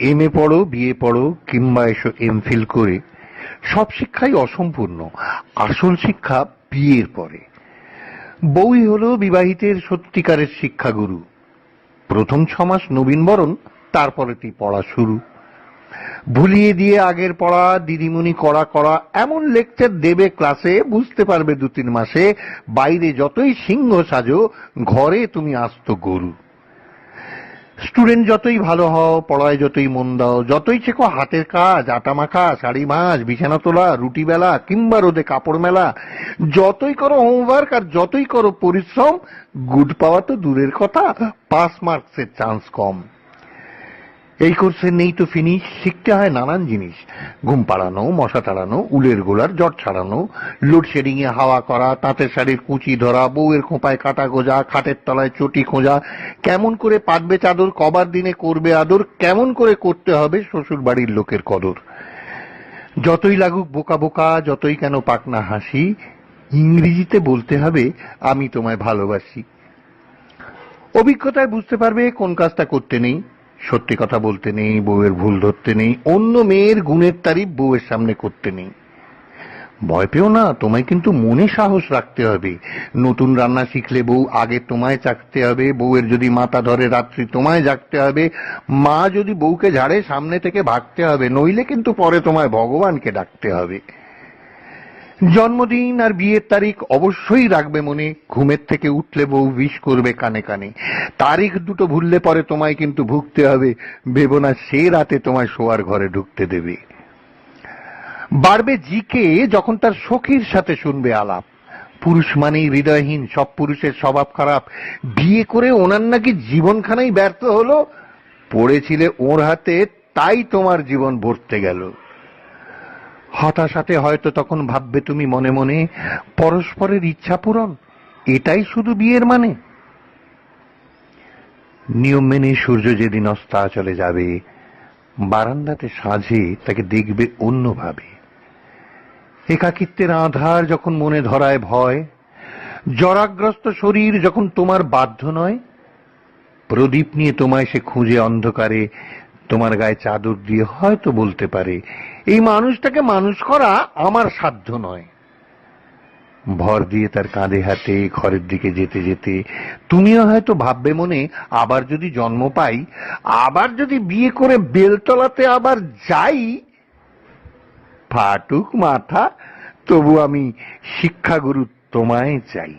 MA পড়ো, BA পড়ো, কিংবা এসো এমফিল করে, সব শিক্ষাই অসম্পূর্ণ। আসল শিক্ষা বিয়ের পরে। বউই হলো বিবাহিতের সত্যিকারের শিক্ষাগুরু। প্রথম 6 মাস নবীনবরণ, তারপরেতেই পড়া শুরু। ভুলিয়ে দিয়ে আগের পড়া দিদিমণি করা করা এমন লেকচার দেবে ক্লাসে, বুঝতে পারবে 2-3 মাসে বাইরে যতই সিংহ সাজো, ঘরে তুমি আস্ত গরু। স্টুডেন্ট যতই ভালো হও, পড়ায় যতই মন দাও, যতই শেখো হাতের কাজ, আটা মাখা, শাড়ি ভাঁজ, বিছানা তোলা, রুটি বেলা, কিংবা রোদে কাপড় মেলা, যতই করো হোমওয়ার্ক আর যতই করো পরিশ্রম, গুড পাওয়া তো দূরের কথা, পাস মার্কসের চান্স কম। এই কোর্সে নেই তো ফিনিশ, শিখতে হয় নানান জিনিস। ঘুম পাড়ানো, মশা তাড়ানো, উলের গোলার জট ছাড়ানো, লোডশেডিং এ হাওয়া করা, তাঁতের শাড়ির কুচি ধরা, বউয়ের খোঁপায় কাটা গোজা, খাটের তলায় চটি খোঁজা, কেমন করে পাতবে চাদর, কবার দিনে করবে আদর, কেমন করে করতে হবে শ্বশুর বাড়ির লোকের কদর। যতই লাগুক বোকা বোকা, যতই কেন পাক না হাসি, ইংরেজিতে বলতে হবে আমি তোমায় ভালোবাসি। অভিজ্ঞতায় বুঝতে পারবে কোন কাজটা করতে নেই। সত্যি কথা বলতে নেই, বউয়ের ভুল ধরতে নেই, অন্য মেয়ের গুণের তারিফ বউয়ের সামনে করতে নেই। ভয় পেও না, তোমায় কিন্তু মনে সাহস রাখতে হবে। নতুন রান্না শিখলে বউ আগে তোমায় চাকতে হবে, বউয়ের যদি মাথা ধরে রাত্রি তোমায় জাগতে হবে, মা যদি বউকে ঝাড়ে সামনে থেকে ভাগতে হবে, নইলে কিন্তু পরে তোমায় ভগবানকে ডাকতে হবে। জন্মদিন আর বিয়ের তারিখ অবশ্যই রাখবে মনে, ঘুমের থেকে উঠলে বউ উইশ করবে কানে কানে। তারিখ দুটো ভুললে পরে তোমায় কিন্তু ভুগতে হবে, ভেবো না সে রাতে তোমায় শোয়ার ঘরে ঢুকতে দেবে। বাড়বে জিকে যখন তার সখীর সাথে শুনবে আলাপ, পুরুষ মানেই হৃদয়হীন, সব পুরুষের স্বভাব খারাপ, বিয়ে করে ওনার নাকি জীবনখানাই ব্যর্থ হলো, পড়েছিলে ওর হাতে তাই তোমার জীবন ভরতে গেল। হতাশাতে হয়তো তখন ভাববে তুমি মনে মনে, পরস্পরের ইচ্ছা পূরণ এটাই শুধু বিয়ের মানে। নিয়ম মেনে সূর্য যেদিন অস্তাচলে যাবে, বারান্দাতে সাঁঝে তাকে দেখবে অন্যভাবে। একাকিত্বের আধার যখন মনে ধরায় ভয়, জরাগ্রস্ত শরীর যখন তোমার বাধ্য নয়, প্রদীপ নিয়ে তোমায় সে খুঁজে অন্ধকারে, তোমার গায়ে চাদর দিয়ে হয়তো বলতে পারে, এই মানুষটাকে মানুষ করা আমার সাধ্য নয়। ভর দিয়ে তার কাঁধে হাতে ঘরের দিকে যেতে যেতে তুমিও হয়তো ভাববে মনে, আবার যদি জন্ম পাই, আবার যদি বিয়ে করে বেলতলাতে আবার যাই, ফাটুক মাথা, তবু আমি শিক্ষাগুরু তোমায় চাই।